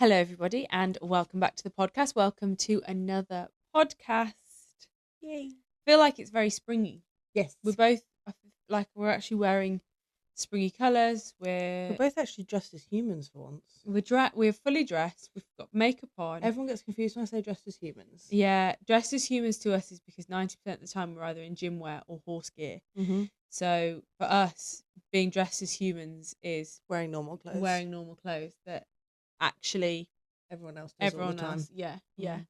Hello, everybody, and welcome back to the podcast. Welcome to another podcast. Yay. Feel like it's very springy. Yes. We're both we're actually wearing springy colours. We're both actually dressed as humans for once. We're fully dressed. We've got makeup on. Everyone gets confused when I say dressed as humans. Yeah, dressed as humans to us is because 90% of the time we're either in gym wear or horse gear. Mm-hmm. So for us, being dressed as humans is Wearing normal clothes. wearing normal clothes that actually everyone else does all the time. Yeah.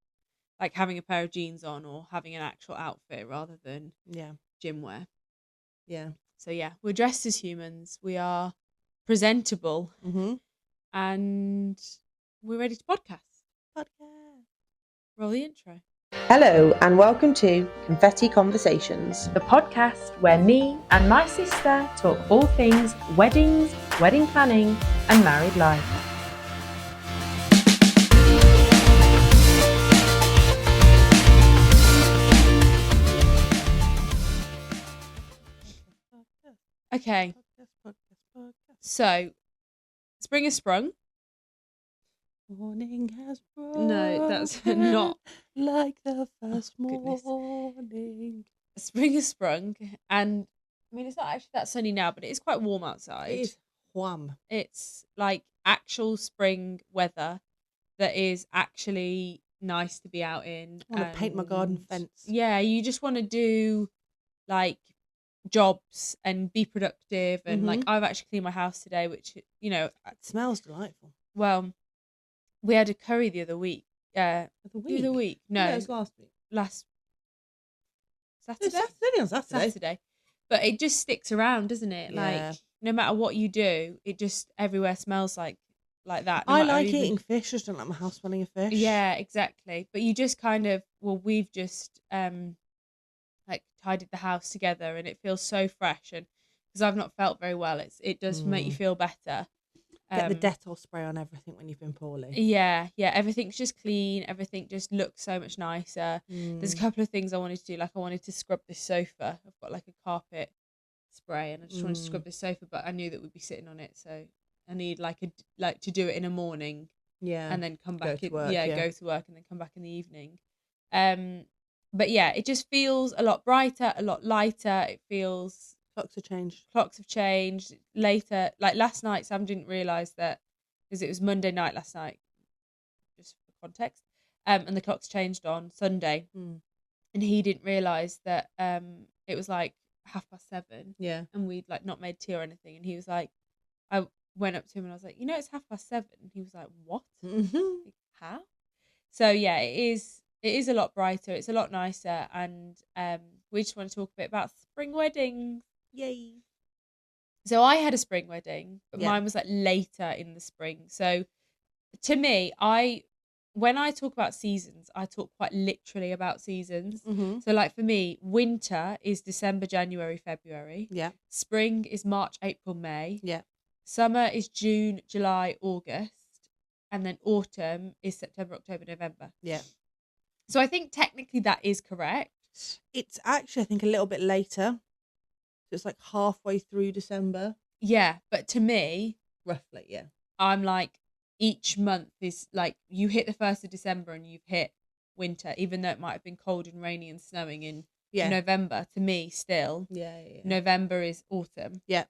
Like having a pair of jeans on or having an actual outfit rather than gym wear. Yeah. So yeah, we're dressed as humans. We are presentable. Mm-hmm. And we're ready to podcast. Roll the intro. Hello and welcome to Confetti Conversations, the podcast where me and my sister talk all things weddings, wedding planning and married life. Okay. So, spring has sprung. Morning has sprung. No, that's not. Like the first morning. Spring has sprung. And, I mean, it's not actually that sunny now, but it is quite warm outside. It is wham. It's like actual spring weather that is actually nice to be out in. I want to paint my garden fence. Yeah, you just want to do, like, jobs and be productive. And, like, I've actually cleaned my house today, which, you know. It smells delightful. Well, we had a curry the other week. The other week? No, it was last week. Last Saturday. Saturday. But it just sticks around, doesn't it? Yeah. Like no matter what you do, it just everywhere smells like that. I like eating fish. I just don't like my house smelling of fish. Yeah, exactly. But you just kind of we've just like tidied the house together, and it feels so fresh. And because I've not felt very well, it does make you feel better. Get the Dettol spray on everything when you've been poorly. Yeah. Everything's just clean. Everything just looks so much nicer. There's a couple of things I wanted to do. Like I wanted to scrub this sofa. I've got like a carpet spray, and I just wanted to scrub this sofa, but I knew that we'd be sitting on it, so I need to do it in the morning. Yeah. And then come back. Go to work, go to work and then come back in the evening. But yeah, it just feels a lot brighter, a lot lighter. It feels. Clocks have changed later. Like last night, Sam didn't realise that because it was Monday night last night, just for context. And the clocks changed on Sunday, and he didn't realise that it was like 7:30. Yeah, and we'd like not made tea or anything. And he was like, I went up to him and I was like, it's 7:30. And he was like, what? Like, how? So yeah, it is a lot brighter. It's a lot nicer, and we just want to talk a bit about spring weddings. Yay. So I had a spring wedding, but mine was like later in the spring. So to me, when I talk about seasons, I talk quite literally about seasons. So like for me, winter is December, January, February. Yeah. Spring is March, April, May. Yeah. Summer is June, July, August. And then autumn is September, October, November. Yeah. So I think technically that is correct. It's actually, I think, a little bit later. So it's like halfway through December. Yeah, but to me, roughly, yeah. I'm like, each month is like, you hit the 1st of December and you've hit winter, even though it might have been cold and rainy and snowing in November. To me, still, November is autumn. Yeah.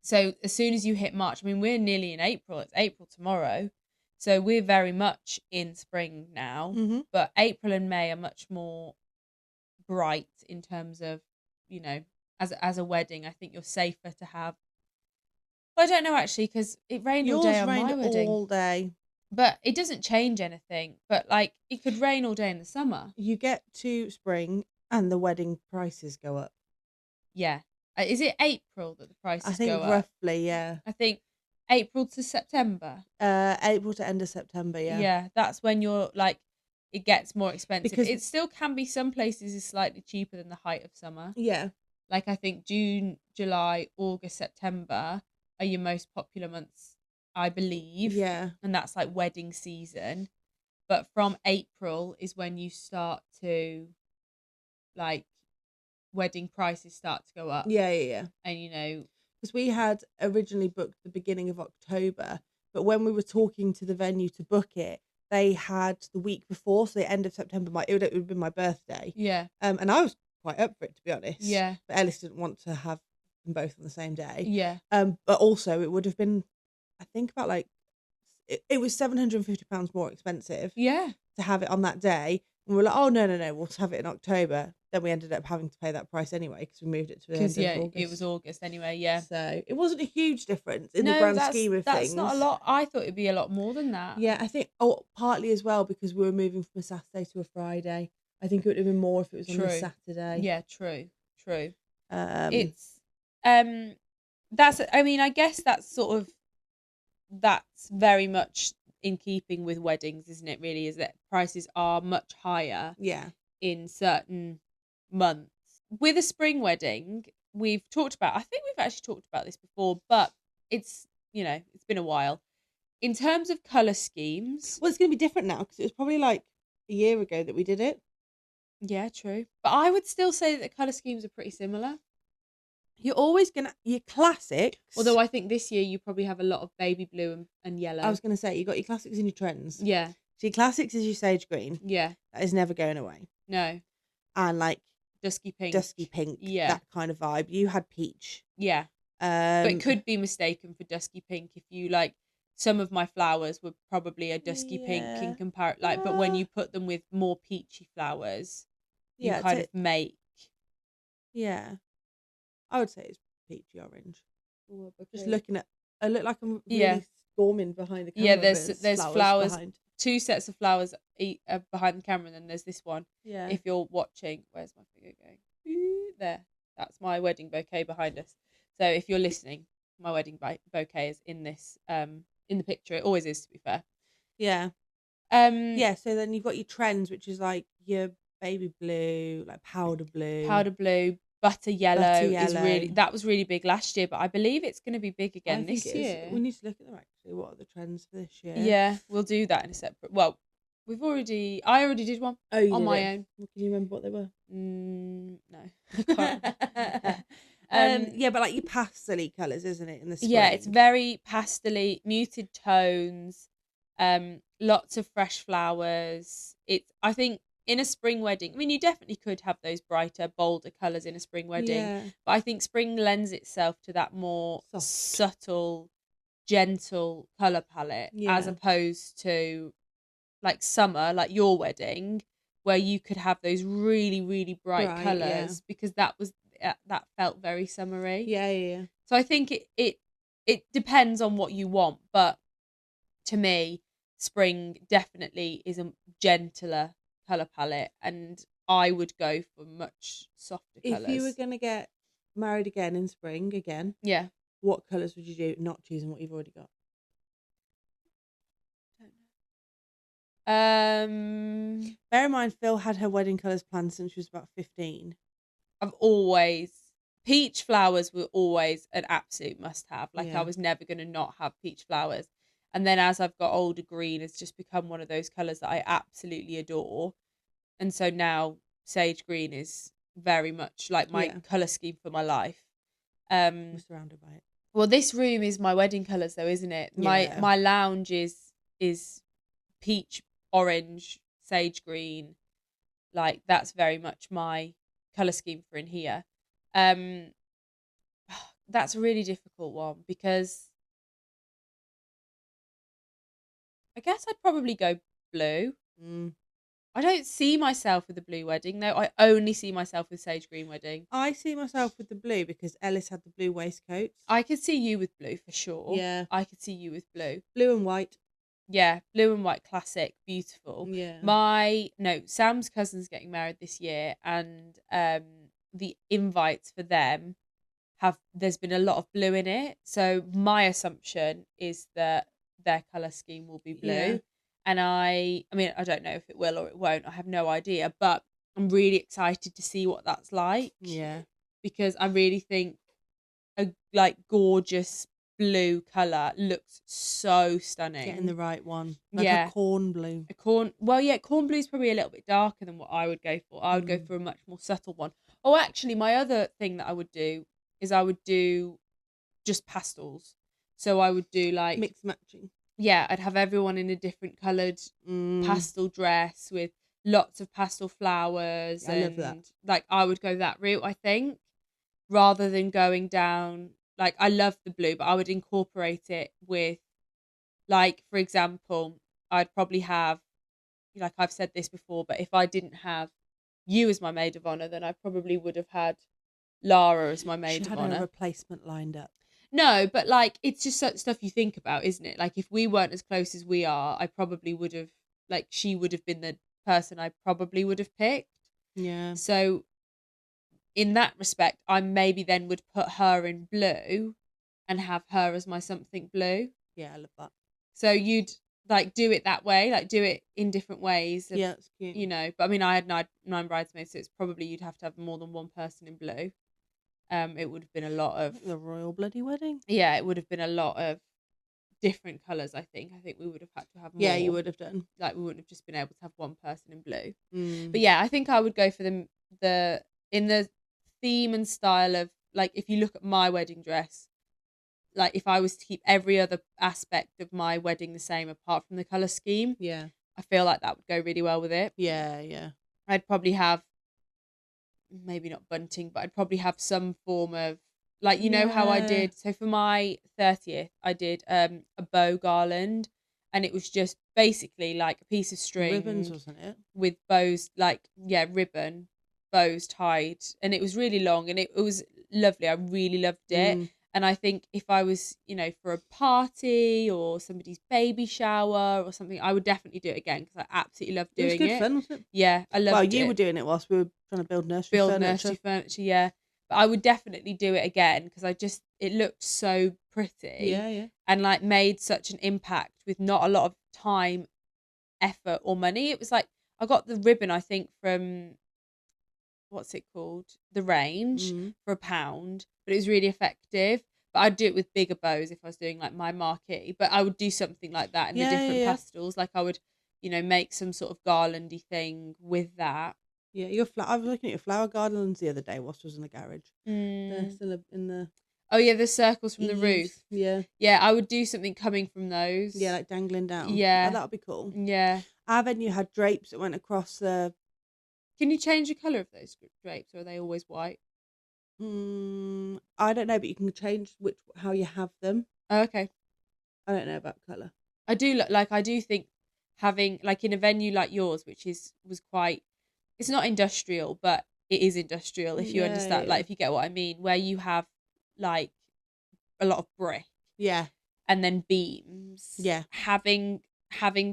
So as soon as you hit March, I mean, we're nearly in April. It's April tomorrow. So we're very much in spring now. But April and May are much more bright in terms of, as a wedding. I think you're safer to have. Well, I don't know actually, because it rained all day on my wedding. All day, but it doesn't change anything. But like, it could rain all day in the summer. You get to spring and the wedding prices go up. Yeah, is it April that the prices go up? I think roughly, yeah. I think April to September. April to end of September, yeah. Yeah, that's when you're like, it gets more expensive. Because it still can be, some places is slightly cheaper than the height of summer. Yeah. Like I think June, July, August, September are your most popular months, I believe. Yeah. And that's like wedding season. But from April is when you start to, like, wedding prices start to go up. Yeah. And, because we had originally booked the beginning of October, But when we were talking to the venue to book it, they had the week before, so the end of September, it would have been my birthday. Yeah. And I was quite up for it, to be honest. Yeah. But Ellis didn't want to have them both on the same day. Yeah. But also it would have been, I think about like, it was £750 more expensive. Yeah. To have it on that day. And we were like, oh, no, we'll have it in October. Then we ended up having to pay that price anyway because we moved it to the end of August. It was August anyway, yeah. So it wasn't a huge difference in the grand scheme of things. That's not a lot. I thought it'd be a lot more than that. Yeah, I think, partly as well because we were moving from a Saturday to a Friday. I think it would have been more if it was on a Saturday. Yeah, true. It's I guess that's very much in keeping with weddings, isn't it, really, is that prices are much higher in certain months. With a spring wedding, I think we've actually talked about this before, but it's been a while. In terms of colour schemes... Well, it's going to be different now because it was probably like a year ago that we did it. Yeah, true. But I would still say that the colour schemes are pretty similar. You're always going to... Your classics... Although I think this year you probably have a lot of baby blue and yellow. I was going to say, you got your classics and your trends. Yeah. So your classics is your sage green. Yeah. That is never going away. No. And like... Dusky pink. Yeah. That kind of vibe. You had peach. Yeah. But it could be mistaken for dusky pink if you like... Some of my flowers were probably a dusky pink in comparison. But when you put them with more peachy flowers, you kind of make... Yeah. I would say it's peachy orange. Just looking at... I look like I'm really storming behind the camera. Yeah, there's flowers behind. 2 sets of flowers behind the camera, and then there's this one. Yeah. If you're watching, where's my finger going? There. That's my wedding bouquet behind us. So if you're listening, my wedding bouquet is in this in the picture. It always is, to be fair. Yeah. So then you've got your trends, which is like your baby blue, like powder blue, butter yellow. That was really big last year, but I believe it's going to be big again this year. We need to look at them actually. What are the trends for this year? Yeah, we'll do that in a separate. Well, I already did one on my own. Can you remember what they were? No, I can't. Yeah, but like your pastel-y colours, isn't it? In the spring. Yeah, it's very pastel-y, muted tones, lots of fresh flowers. I think in a spring wedding, I mean, you definitely could have those brighter, bolder colours in a spring wedding, but I think spring lends itself to that more subtle, gentle colour palette, as opposed to like summer, like your wedding, where you could have those really, really bright colours because that felt very summery. Yeah. So I think it depends on what you want, but to me, spring definitely is a gentler colour palette, and I would go for much softer colours. If you were going to get married again in spring again, what colours would you do, not choosing what you've already got? Bear in mind, Phil had her wedding colours planned since she was about 15. Peach flowers were always an absolute must-have. I was never going to not have peach flowers. And then as I've got older, green has just become one of those colours that I absolutely adore. And so now sage green is very much like my colour scheme for my life. We're surrounded by it. Well, this room is my wedding colours though, isn't it? My lounge is peach, orange, sage green. Like that's very much my colour scheme for in here. That's a really difficult one because I guess I'd probably go blue. I don't see myself with a blue wedding though. I only see myself with sage green wedding. I see myself with the blue because Ellis had the blue waistcoats. I could see you with blue for sure. Yeah. I could see you with blue. Blue and white. Yeah, blue and white, classic, beautiful. Yeah. Sam's cousin's getting married this year, and the invites for them there's been a lot of blue in it. So my assumption is that their colour scheme will be blue. Yeah. And I mean, I don't know if it will or it won't. I have no idea, but I'm really excited to see what that's like. Yeah. Because I really think a gorgeous blue colour looks so stunning. Getting the right one. A corn blue. Corn blue is probably a little bit darker than what I would go for. I would go for a much more subtle one. Oh, actually, my other thing that I would do is I would do just pastels. So I would do like... Mixed matching. I'd have everyone in a different coloured pastel dress with lots of pastel flowers. I love that. Like, I would go that route, I think, rather than going down, like, I love the blue, but I would incorporate it with, like, for example, I'd probably have, like I've said this before, but if I didn't have you as my maid of honour, then I probably would have had Lara as my maid of honour. Had a replacement lined up. No, but like, it's just such stuff you think about, isn't it? Like, if we weren't as close as we are, I probably would have, like, she would have been the person I probably would have picked. Yeah. So in that respect, I maybe then would put her in blue and have her as my something blue. Yeah, I love that. So you'd like do it that way, like do it in different ways. Yeah, that's cute. You know, but I mean, I had nine bridesmaids, so it's probably you'd have to have more than one person in blue. It would have been a lot of the royal bloody wedding. Yeah, it would have been a lot of different colours. I think we would have had to have more. Yeah, you would have done. Like, we wouldn't have just been able to have one person in blue. Mm. But yeah, I think I would go for in the theme and style of, like, if you look at my wedding dress, like, if I was to keep every other aspect of my wedding the same apart from the colour scheme, yeah, I feel like that would go really well with it. Yeah, yeah. I'd probably have, maybe not bunting, but I'd probably have some form of, like, you know how I did, so for my 30th, I did a bow garland, and it was just basically like a piece of string. Ribbons, wasn't it? With bows, like, yeah, ribbon, bows tied, and it was really long, and it was lovely. I really loved it. And I think if I was, you know, for a party or somebody's baby shower or something, I would definitely do it again, because I absolutely loved doing it. It was good fun, wasn't it? Yeah, I loved it. Well, you were doing it whilst we were trying to build nursery furniture. Yeah. But I would definitely do it again, because it looked so pretty. Yeah, yeah. And like made such an impact with not a lot of time, effort or money. It was like, I got the ribbon, I think, from, what's it called? The Range, for £1, but it was really effective. But I'd do it with bigger bows if I was doing like my marquee. But I would do something like that in the different pastels. Like, I would, you know, make some sort of garlandy thing with that. Yeah, I was looking at your flower garlands the other day whilst I was in the garage. They're still in the. Oh yeah, the circles from the roof. Yeah. Yeah, I would do something coming from those. Yeah, like dangling down. Yeah. Oh, that would be cool. Yeah. Our venue had drapes that went across the. Can you change the colour of those drapes, or are they always white? I don't know, but you can change how you have them. Oh, okay. I don't know about colour. I do think having, like, in a venue like yours, which was quite, it's not industrial, but it is industrial, if you understand, like, if you get what I mean, where you have like a lot of brick, and then beams, having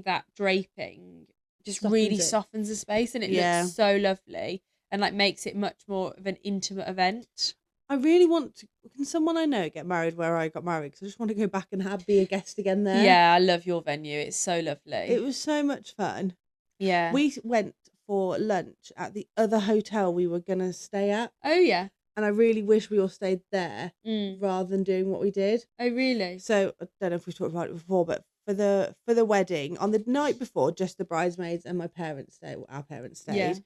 that draping just really softens the space, and it looks so lovely, and like makes it much more of an intimate event. I really want to. Can someone I know get married where I got married? Because I just want to go back and be a guest again there. Yeah, I love your venue. It's so lovely. It was so much fun. Yeah. We went for lunch at the other hotel we were going to stay at. Oh, yeah. And I really wish we all stayed there rather than doing what we did. Oh, really? So I don't know if we've talked about it before, but for the wedding, on the night before, just the bridesmaids and my parents stayed. Our parents stayed,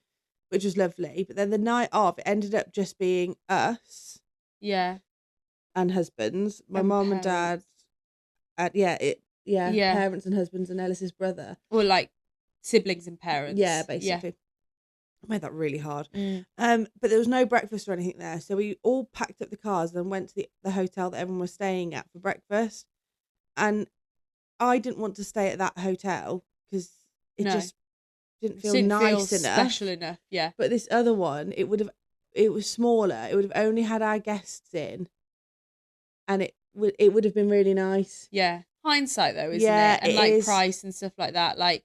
which was lovely. But then the night of, it ended up just being us. Yeah. And husbands. My mum and dad. Parents and husbands and Ellis's brother. Or like siblings and parents. Yeah, basically. I made that really hard. But there was no breakfast or anything there. So we all packed up the cars and went to the hotel that everyone was staying at for breakfast. And I didn't want to stay at that hotel because it just didn't feel nice enough. Special enough, yeah. But this other one, it was smaller. It would have only had our guests in. And it would have been really nice. Yeah. Hindsight though, isn't it? And like price and stuff like that. Like,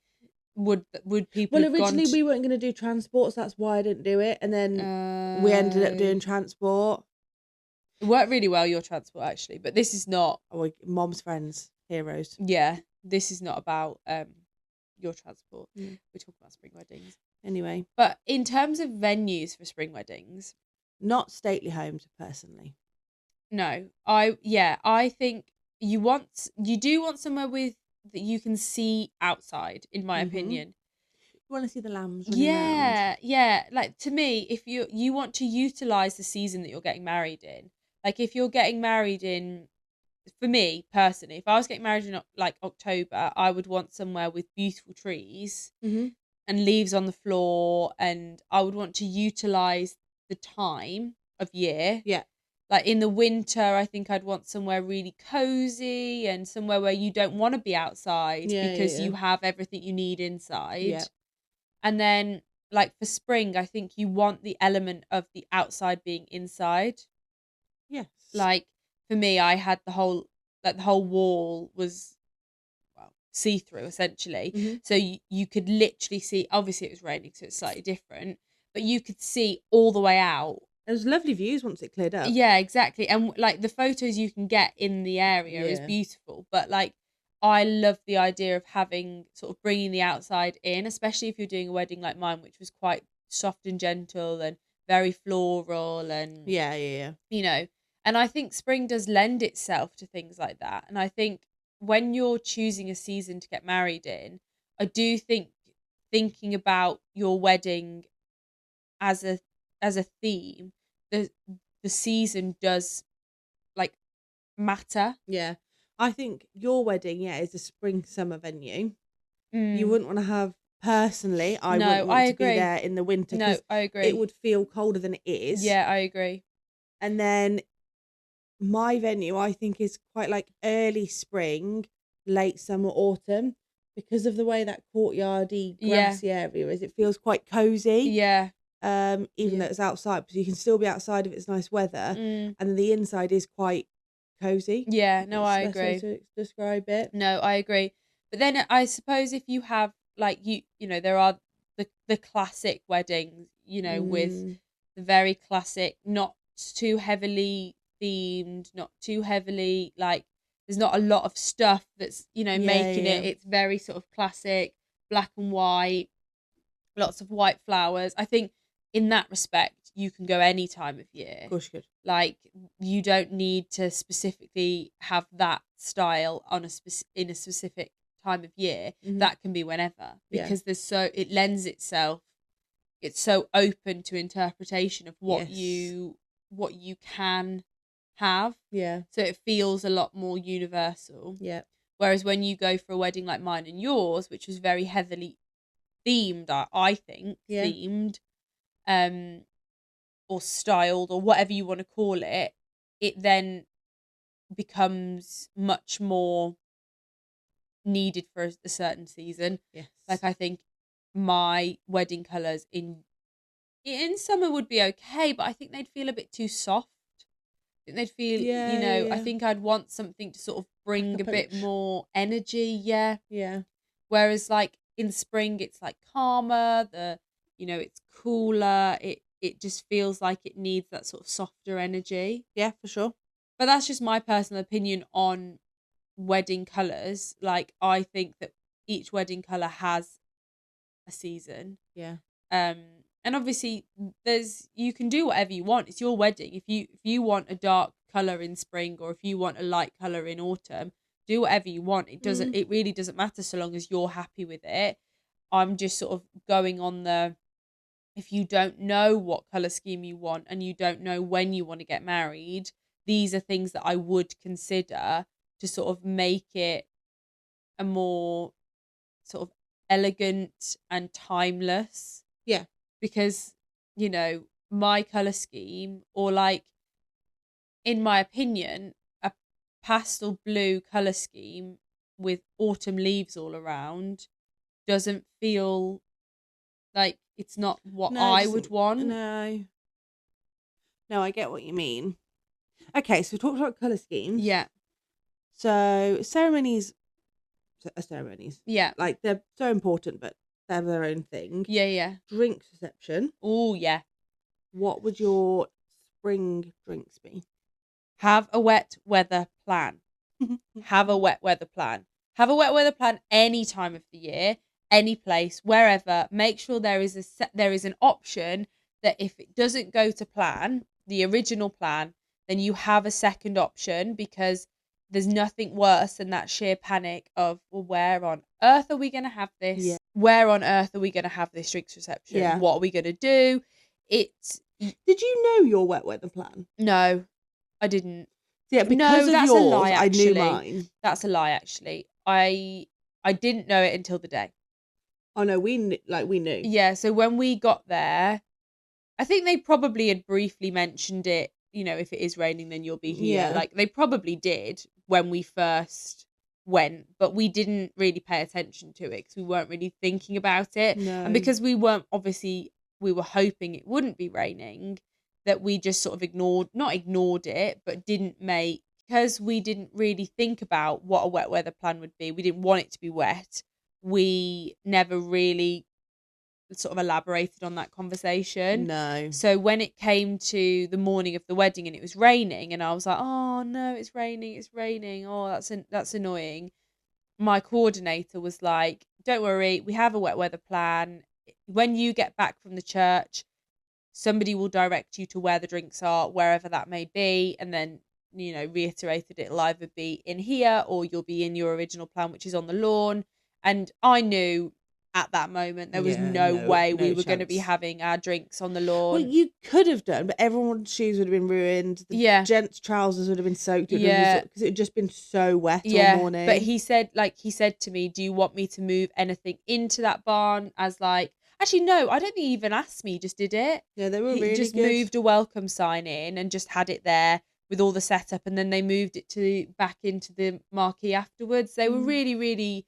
would people have originally we weren't going to do transport, so that's why I didn't do it, and then we ended up doing transport. It worked really well, your transport, actually, but this is not Mom's friends, heroes. Yeah, this is not about your transport. We're talking about spring weddings anyway. But in terms of venues for spring weddings, not stately homes personally. No, I think you do want somewhere that you can see outside, in my opinion. You want to see the lambs running around. Yeah. Like, to me, if you want to utilise the season that you're getting married in, like if you're getting married in for me personally, if I was getting married in like October, I would want somewhere with beautiful trees and leaves on the floor, and I would want to utilize the time of year. Yeah. Like in the winter, I think I'd want somewhere really cozy and somewhere where you don't want to be outside because you have everything you need inside. Yeah. And then like for spring, I think you want the element of the outside being inside. Yes. Like for me, I had the whole wall was see-through essentially. So you could literally see, obviously it was raining, so it's slightly different, but you could see all the way out. There was lovely views once it cleared up. Yeah, exactly. And like the photos you can get in the area is beautiful, but like I love the idea of having sort of bringing the outside in, especially if you're doing a wedding like mine, which was quite soft and gentle and very floral and you know, and I think spring does lend itself to things like that. And I think when you're choosing a season to get married in, I do think thinking about your wedding as a theme, the season does like matter. Yeah. I think your wedding, is a spring summer venue. You wouldn't want to have, personally, I wouldn't want to be there in the winter. No, I agree. It would feel colder than it is. Yeah, I agree. And then my venue, I think, is quite like early spring, late summer, autumn, because of the way that courtyardy, grassy area is. It feels quite cozy. Yeah. Even though it's outside, because you can still be outside if it's nice weather, and then the inside is quite cozy. Yeah, no, I agree. To describe it. No, I agree. But then I suppose if you have like you know, there are the classic weddings, you know, with the very classic, not too heavily themed, not too heavily like there's not a lot of stuff that's, you know, making it. It's very sort of classic, black and white, lots of white flowers. I think in that respect, you can go any time of year. Of course you could. Like, you don't need to specifically have that style on in a specific time of year. That can be whenever, because it lends itself. It's so open to interpretation of what you can have. Yeah. So it feels a lot more universal. Yeah. Whereas when you go for a wedding like mine and yours, which was very heavily themed, I think, themed, or styled, or whatever you want to call it, it then becomes much more needed for a certain season. Yes. Like, I think my wedding colours in summer would be okay, but I think they'd feel a bit too soft. I think they'd feel, I think I'd want something to sort of bring a bit more energy. Yeah. Yeah. Whereas like in spring, it's like calmer, it's cooler. It just feels like it needs that sort of softer energy. Yeah, for sure. But that's just my personal opinion on wedding colours. Like, I think that each wedding colour has a season. Yeah. And obviously you can do whatever you want. It's your wedding. If you want a dark colour in spring, or if you want a light colour in autumn, do whatever you want. It really doesn't matter, so long as you're happy with it. I'm just sort of going on if you don't know what colour scheme you want and you don't know when you want to get married, these are things that I would consider to sort of make it a more sort of elegant and timeless. Yeah. Because, my colour scheme, or like, in my opinion, a pastel blue colour scheme with autumn leaves all around doesn't feel like it's not what I would want. No, I get what you mean. Okay, so we talked about colour schemes. Yeah. So ceremonies are ceremonies. Yeah. Like, they're so important, but they're their own thing. Yeah, yeah. Drinks reception. Oh, yeah. What would your spring drinks be? Have a wet weather plan. Have a wet weather plan. Have a wet weather plan any time of the year, any place, wherever. Make sure there is an option that if it doesn't go to plan, the original plan, then you have a second option, because there's nothing worse than that sheer panic of, well, where on earth are we going to have this? Yeah. Where on earth are we going to have this drinks reception? Yeah. What are we going to do? Did you know your wet weather plan? No, I didn't. Yeah, because of yours, a lie, I knew mine. That's a lie, actually. I didn't know it until the day. Oh no, we knew. Yeah, so when we got there, I think they probably had briefly mentioned it. If it is raining, then you'll be here. Yeah. Like they probably did when we first went, but we didn't really pay attention to it because we weren't really thinking about it. No. And because we were hoping it wouldn't be raining, that we just sort of not ignored it, but because we didn't really think about what a wet weather plan would be. We didn't want it to be wet. We never really sort of elaborated on that conversation. No. So when it came to the morning of the wedding and it was raining, and I was like, oh no, it's raining. Oh, that's annoying. My coordinator was like, don't worry, we have a wet weather plan. When you get back from the church, somebody will direct you to where the drinks are, wherever that may be. And then, reiterated it'll either be in here or you'll be in your original plan, which is on the lawn. And I knew at that moment there was no way we were going to be having our drinks on the lawn. Well, you could have done, but everyone's shoes would have been ruined. The gents' trousers would have been soaked. Because it had just been so wet all morning. But he said to me, do you want me to move anything into that barn? Actually, no, I don't think he even asked me. He just did it. Yeah, they were really good. He just moved a welcome sign in and just had it there with all the setup. And then they moved it back into the marquee afterwards. They were really, really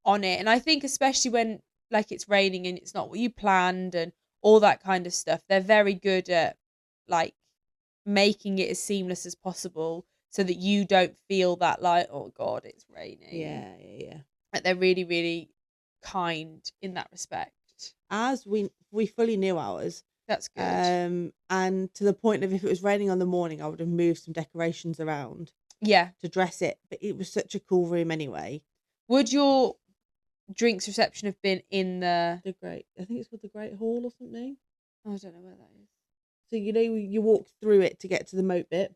on it. And I think especially when it's raining and it's not what you planned and all that kind of stuff, they're very good at making it as seamless as possible so that you don't feel that oh God, it's raining. Yeah. They're really, really kind in that respect. As we fully knew ours. That's good. And to the point of if it was raining on the morning, I would have moved some decorations around. Yeah. To dress it. But it was such a cool room anyway. Would your drinks reception have been in I think it's called the Great Hall or something. Oh, I don't know where that is. So you walk through it to get to the moat bit.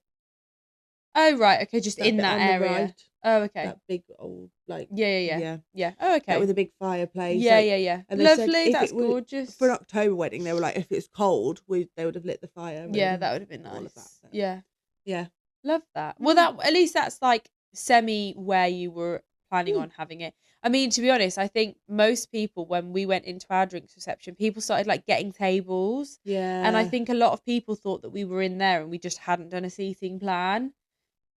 Oh right, okay, just in that area. Right, oh okay. That big old Yeah. Oh okay. That with a big fireplace. Yeah. And lovely. That's gorgeous. For an October wedding, they were like, if it's cold, they would have lit the fire. Yeah, that would have been nice. That, yeah. Love that. Well, at least that's semi where you were planning on having it. I mean, to be honest, I think most people, when we went into our drinks reception, people started getting tables. Yeah. And I think a lot of people thought that we were in there and we just hadn't done a seating plan.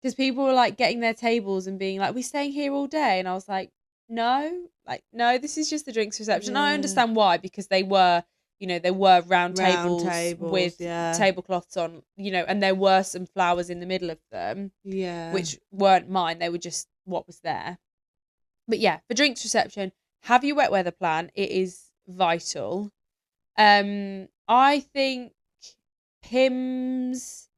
Because people were getting their tables and being we're staying here all day. And I was no, this is just the drinks reception. Yeah. I understand why, because they were, there were round tables with tablecloths on, and there were some flowers in the middle of them. Yeah. Which weren't mine. They were just what was there. But yeah, for drinks reception, have your wet weather plan. It is vital. I think Pimm's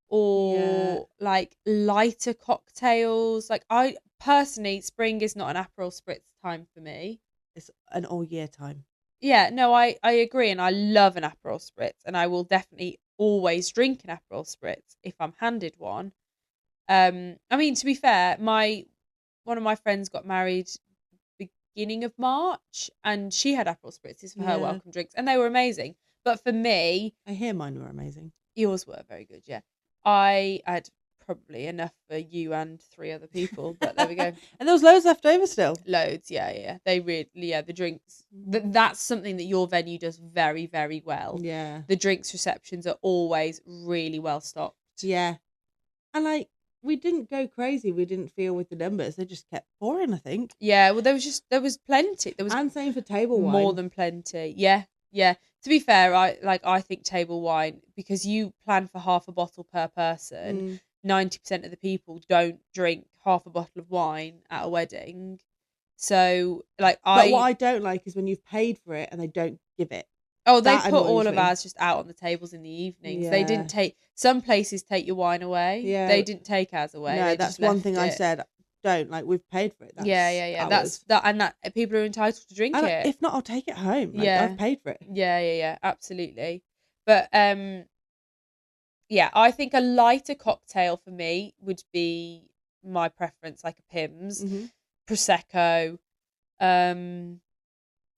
or lighter cocktails. I personally, spring is not an Aperol Spritz time for me. It's an all year time. Yeah, no, I agree, and I love an Aperol Spritz, and I will definitely always drink an Aperol Spritz if I'm handed one. I mean, to be fair, one of my friends got married beginning of March, and she had Aperol Spritzes for her welcome drinks, and they were amazing. But for me, I hear mine were amazing. Yours were very good, yeah. I had probably enough for you and 3 other people, but there we go. And there was loads left over still. Loads, yeah. They really, the drinks. That's something that your venue does very, very well. Yeah. The drinks receptions are always really well stocked. Yeah. And we didn't go crazy. We didn't feel with the numbers. They just kept pouring, I think. Yeah, well, there was plenty. And same for table wine. More than plenty. Yeah. To be fair, I think table wine, because you plan for half a bottle per person. 90% of the people don't drink half a bottle of wine at a wedding. So but what I don't like is when you've paid for it and they don't give it. Oh, they put all of ours just out on the tables in the evenings. Yeah. They didn't take. Some places take your wine away. Yeah. They didn't take ours away. No, that's one thing I said. Don't we've paid for it. That's That's that, and that people are entitled to drink it. If not, I'll take it home. I've paid for it. Yeah, absolutely. But I think a lighter cocktail for me would be my preference, like a Pimm's, Prosecco. Beers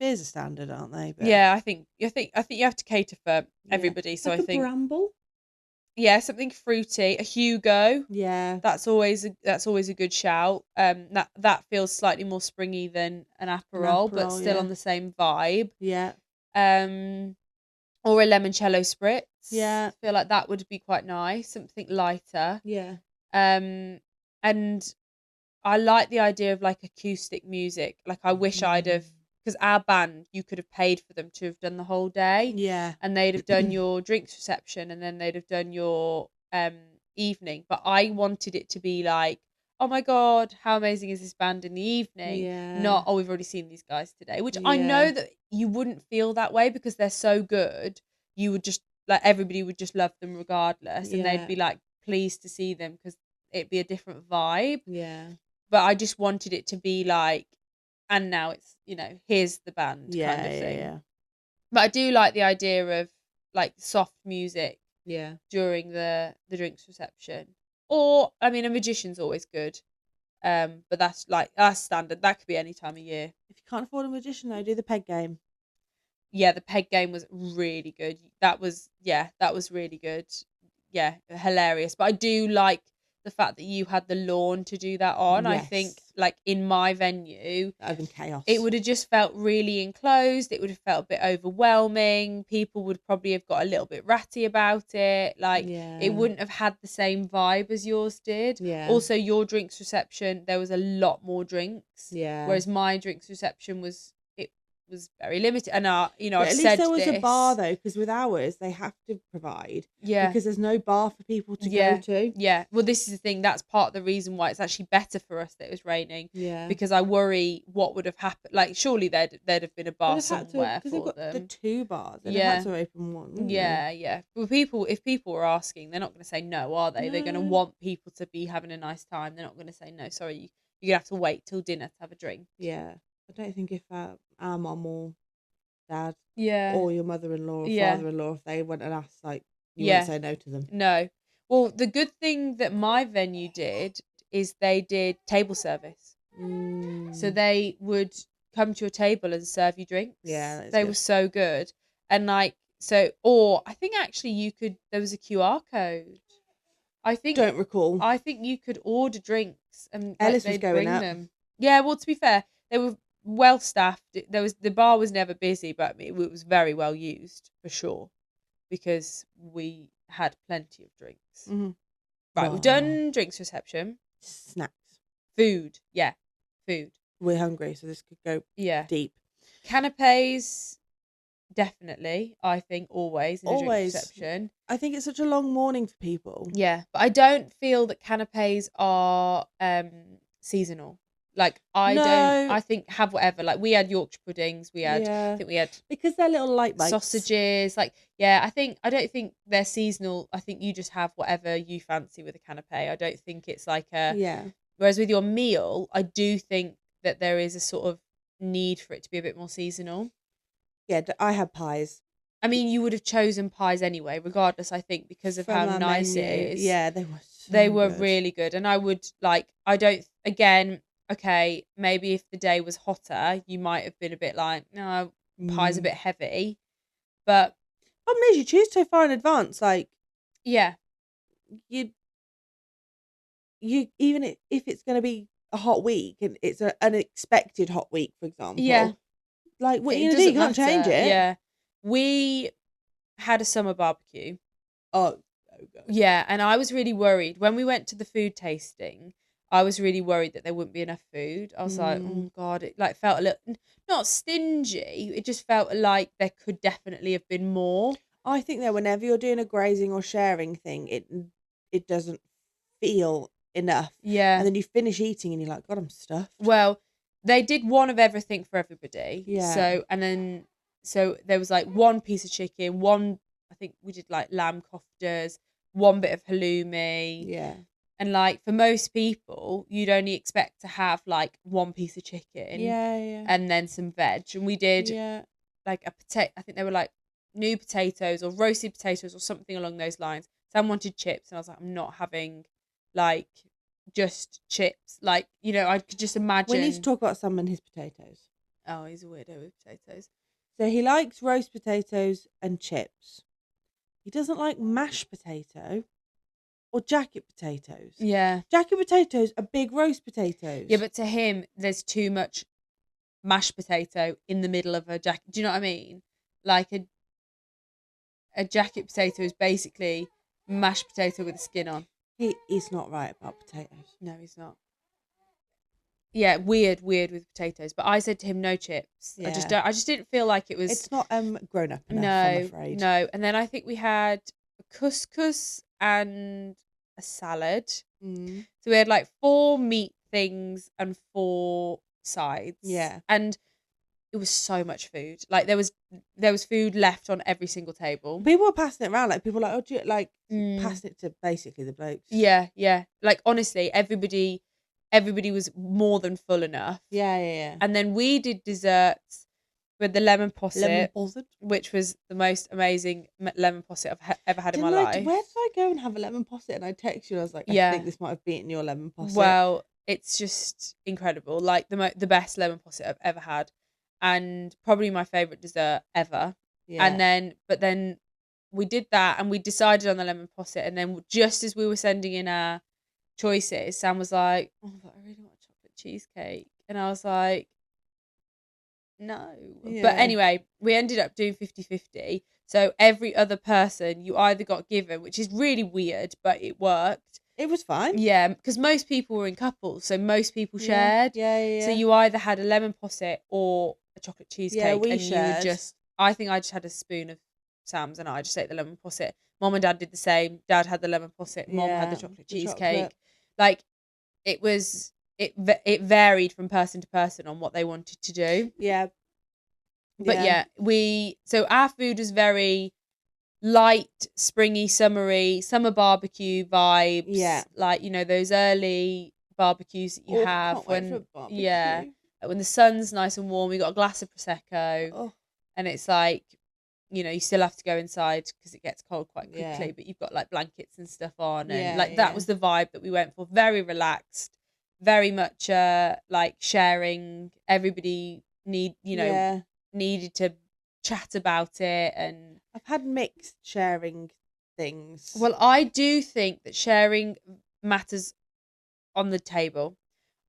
are standard, aren't they? But... Yeah, I think you have to cater for everybody. So I think Bramble. something fruity. A Hugo. Yeah. That's always a good shout. That feels slightly more springy than an Aperol, but still on the same vibe. Yeah. Or a limoncello spritz. Yeah. I feel like that would be quite nice. Something lighter. Yeah. And I like the idea of like acoustic music. Like I wish I'd have, because our band, you could have paid for them to have done the whole day. Yeah. And they'd have done your drinks reception and then they'd have done your evening. But I wanted it to be like, oh my God, how amazing is this band in the evening? Yeah. Not, oh, we've already seen these guys today. Which I know that you wouldn't feel that way because they're so good. You would just, like, everybody would just love them regardless. And they'd be like pleased to see them because it'd be a different vibe. Yeah. But I just wanted it to be like, and now it's, here's the band kind of thing. Yeah. But I do like the idea of like soft music during the drinks reception. Or, I mean, a magician's always good. But that's standard. That could be any time of year. If you can't afford a magician though, do the peg game. Yeah, the peg game was really good. That was really good. Yeah, hilarious. But I do like the fact that you had the lawn to do that on. Yes. I think, like, in my venue, that would have been chaos. It would have just felt really enclosed. It would have felt a bit overwhelming. People would probably have got a little bit ratty about it. Like, it wouldn't have had the same vibe as yours did. Yeah. Also, your drinks reception, there was a lot more drinks. Yeah. Whereas my drinks reception was very limited, and I've at least there was a bar though, because with ours they have to provide, because there's no bar for people to go to. Yeah, well, this is the thing. That's part of the reason why it's actually better for us that it was raining. Yeah, because I worry what would have happened. Like, surely there'd have been a bar somewhere for them. Because they've got the two bars. They'd have had to open one. Yeah. Well, if people are asking, they're not going to say no, are they? No. They're going to want people to be having a nice time. They're not going to say no. Sorry, you're gonna have to wait till dinner to have a drink. Yeah, I don't think if our mum or dad or your mother-in-law or father-in-law, if they went and asked, like, you wouldn't say no to them. No. Well, the good thing that my venue did is they did table service. So they would come to your table and serve you drinks. Yeah, they were so good. And like, or I think actually there was a QR code. Don't recall. I think you could order drinks and Ellis was going bring them. Yeah, well, to be fair, they were well staffed. The bar was never busy, but it was very well used for sure, because we had plenty of drinks. Mm-hmm. Right, we've done drinks reception, snacks, food. Yeah, food. We're hungry, so this could go deep. Canapes, definitely. I think always in a drink reception. I think it's such a long morning for people. Yeah, but I don't feel that canapes are seasonal. Like, I think have whatever. Like, we had Yorkshire puddings. I think we had, because they're little light bites. Sausages. Like, I don't think they're seasonal. I think you just have whatever you fancy with a canapé. I don't think it's like whereas with your meal, I do think that there is a sort of need for it to be a bit more seasonal. Yeah, I had pies. I mean, you would have chosen pies anyway, regardless, I think, because of how nice it is. Yeah, they were good. Really good. And I would, okay, maybe if the day was hotter, you might have been a bit like, no, pie's a bit heavy. But problem is, you choose so far in advance. Like, you even if it's going to be a hot week and it's an unexpected hot week, for example. Yeah. Like, what are you going to do? You can't change it. Yeah. We had a summer barbecue. Oh, God. Yeah, and I was really worried. When we went to the food tasting, I was really worried that there wouldn't be enough food. I was like, oh God, it like felt a little, not stingy. It just felt like there could definitely have been more. I think that whenever you're doing a grazing or sharing thing, it doesn't feel enough. Yeah. And then you finish eating and you're like, God, I'm stuffed. Well, they did one of everything for everybody. Yeah. So there was like one piece of chicken, I think we did like lamb koftas, one bit of halloumi. Yeah. And like, for most people, you'd only expect to have like one piece of chicken. Yeah. And then some veg. And we did like a potato. I think they were like new potatoes or roasted potatoes or something along those lines. Sam wanted chips, and I was like, I'm not having like just chips. Like, I could just imagine. We need to talk about Sam and his potatoes. Oh, he's a weirdo with potatoes. So he likes roast potatoes and chips. he doesn't like mashed potato or jacket potatoes. Yeah. Jacket potatoes are big roast potatoes. Yeah, but to him, there's too much mashed potato in the middle of a jacket. Do you know what I mean? Like a jacket potato is basically mashed potato with the skin on. He's not right about potatoes. No, he's not. Yeah, weird with potatoes. But I said to him, no chips. Yeah. I just didn't feel like it was. It's not grown up enough, I'm afraid. No. And then I think we had couscous and a salad. Mm. So we had like 4 meat things and 4 sides. Yeah. And it was so much food. Like there was food left on every single table. People were passing it around. Like people were like, oh, do you like passing it to basically the blokes? Yeah. Like honestly, everybody was more than full enough. Yeah. And then we did desserts with the lemon posset, which was the most amazing lemon posset I've ever had in my life. Where did I go and have a lemon posset? And I texted you. I was like, I think this might have beaten your lemon posset. Well, it's just incredible. Like the best lemon posset I've ever had, and probably my favourite dessert ever. Yeah. And then we did that, and we decided on the lemon posset, and then just as we were sending in our choices, Sam was like, oh, but I really want a chocolate cheesecake. And I was like, no. Yeah. But anyway, we ended up doing 50-50. So every other person you either got given, which is really weird, but it worked. It was fine. Yeah, because most people were in couples, so most people shared. Yeah. So you either had a lemon posset or a chocolate cheesecake. Yeah, we and shared. I think I just had a spoon of Sam's and I just ate the lemon posset. Mom and Dad did the same. Dad had the lemon posset. Mom had the chocolate cheesecake. Chocolate. Like it varied from person to person on what they wanted to do. Yeah. But so our food was very light, springy, summery, summer barbecue vibes. Yeah. Like, you know, those early barbecues that you have when when the sun's nice and warm, you got a glass of Prosecco and it's like, you know, you still have to go inside because it gets cold quite quickly, but you've got like blankets and stuff on, and that was the vibe that we went for. Very relaxed, very much like sharing. Everybody needed to chat about it, and I've had mixed sharing things. Well, I do think that sharing matters on the table.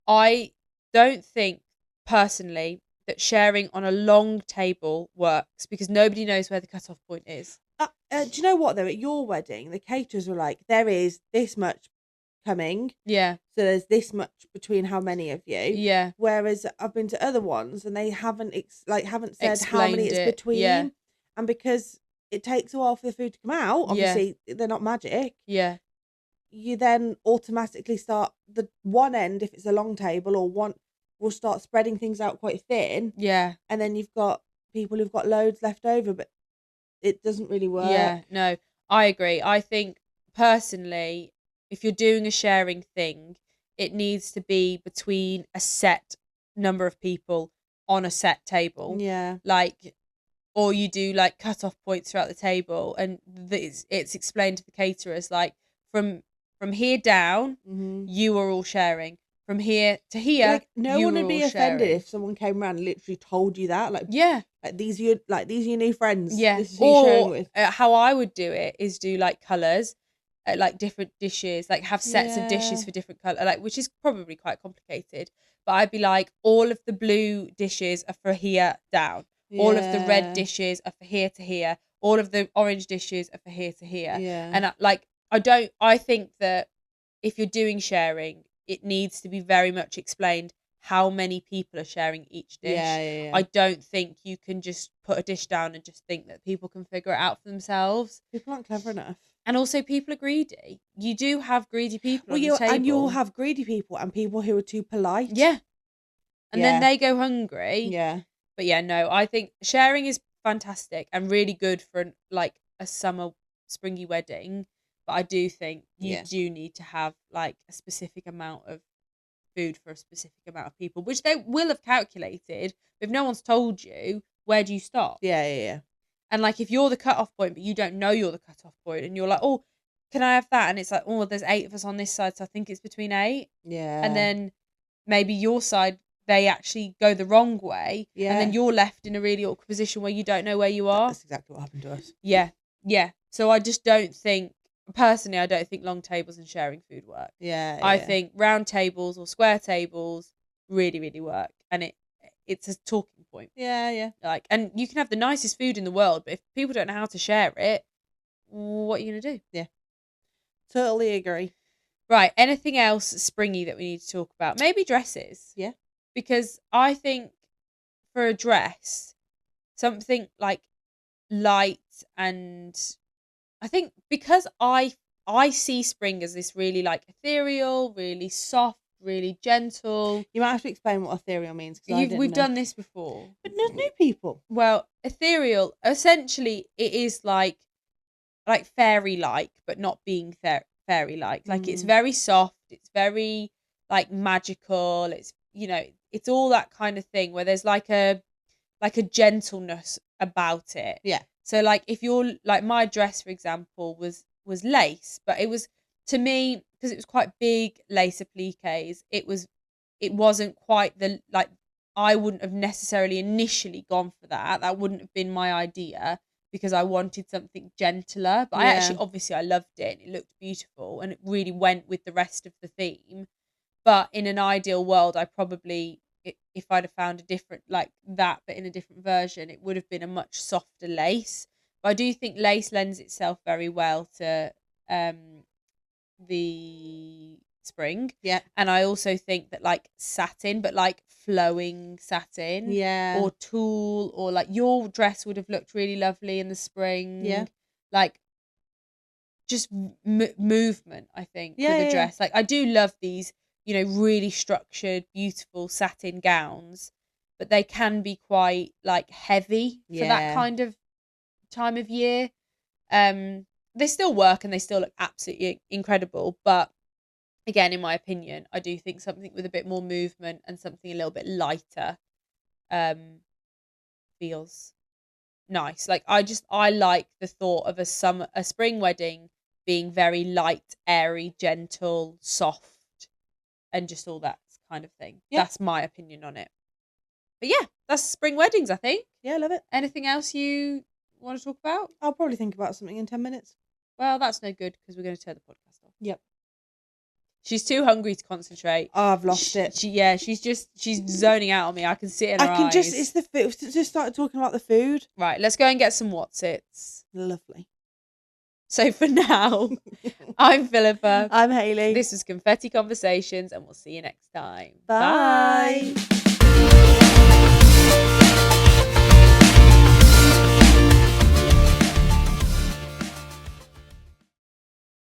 I don't think personally that sharing on a long table works because nobody knows where the cutoff point is. Do you know what though? At your wedding, the caterers were like, there is this much coming. Yeah. So there's this much between how many of you. Yeah. Whereas I've been to other ones and they haven't said Explained how many it's between. Yeah. And because it takes a while for the food to come out, obviously they're not magic. Yeah. You then automatically start the one end, if it's a long table, or one will start spreading things out quite thin. Yeah. And then you've got people who've got loads left over, but it doesn't really work. Yeah, no, I agree. I think personally, if you're doing a sharing thing, it needs to be between a set number of people on a set table. Yeah. Like, or you do like cut off points throughout the table, and it's explained to the caterers like from here down, you are all sharing. From here to here, like, no one would be offended if someone came around and literally told you that. Like, these are your new friends. Yeah. This is who you're sharing with. How I would do it is do like colours, like different dishes, like have sets of dishes for different colour, like which is probably quite complicated. But I'd be like, all of the blue dishes are for here down. Yeah. All of the red dishes are for here to here. All of the orange dishes are for here to here. Yeah. And I think that if you're doing sharing, it needs to be very much explained how many people are sharing each dish. Yeah. I don't think you can just put a dish down and just think that people can figure it out for themselves. People aren't clever enough. And also people are greedy. You do have greedy people on the table. And you'll have greedy people and people who are too polite. Yeah. And then they go hungry. Yeah. But yeah, no, I think sharing is fantastic and really good for like a summer springy wedding. But I do think you do need to have like a specific amount of food for a specific amount of people, which they will have calculated. But if no one's told you, where do you stop? Yeah. And like if you're the cutoff point, but you don't know you're the cutoff point, and you're like, oh, can I have that? And it's like, oh, there's 8 of us on this side, so I think it's between 8. Yeah. And then maybe your side, they actually go the wrong way. Yeah. And then you're left in a really awkward position where you don't know where you are. That's exactly what happened to us. Yeah. So I just don't think, personally, I don't think long tables and sharing food work. Yeah. I think round tables or square tables really, really work. And it's a talking point. Yeah. Like, and you can have the nicest food in the world, but if people don't know how to share it, what are you going to do? Yeah. Totally agree. Right. Anything else springy that we need to talk about? Maybe dresses. Yeah. Because I think for a dress, something like light, and I think because I see spring as this really like ethereal, really soft, really gentle. You might have to explain what ethereal means. We've done this before. But there's new people. Well, ethereal, essentially it is like fairy-like, but not being fairy-like. Like it's very soft, it's very like magical, it's, you know, it's all that kind of thing where there's like a gentleness about it. Yeah. So like if you're like, my dress, for example, was lace, but it was, to me, because it was quite big lace appliques, it wasn't quite the, like, I wouldn't have necessarily initially gone for that. That wouldn't have been my idea, because I wanted something gentler. But I loved it, and it looked beautiful, and it really went with the rest of the theme. But in an ideal world, I probably, if I'd have found a different, like that, but in a different version, it would have been a much softer lace. But I do think lace lends itself very well to the spring. Yeah. And I also think that like satin, but like flowing satin. Yeah. Or tulle, or like your dress would have looked really lovely in the spring. Yeah. Like just movement, I think, with a dress. Like I do love these, you know, really structured, beautiful satin gowns, but they can be quite like heavy for that kind of time of year. They still work and they still look absolutely incredible, but again, in my opinion, I do think something with a bit more movement and something a little bit lighter feels nice. Like I like the thought of a spring wedding being very light, airy, gentle, soft, and just all that kind of thing. Yeah. That's my opinion on it. But yeah, that's spring weddings, I think. Yeah, I love it. Anything else you want to talk about? I'll probably think about something in 10 minutes. Well, that's no good, because we're going to turn the podcast off. Yep. She's too hungry to concentrate. Oh, I've lost it. She's zoning out on me. I can see it in her eyes. It's the food. Just started talking about the food. Right, let's go and get some Whatsits. Lovely. So for now, I'm Philippa. I'm Hayley. This was Confetti Conversations, and we'll see you next time. Bye. Bye.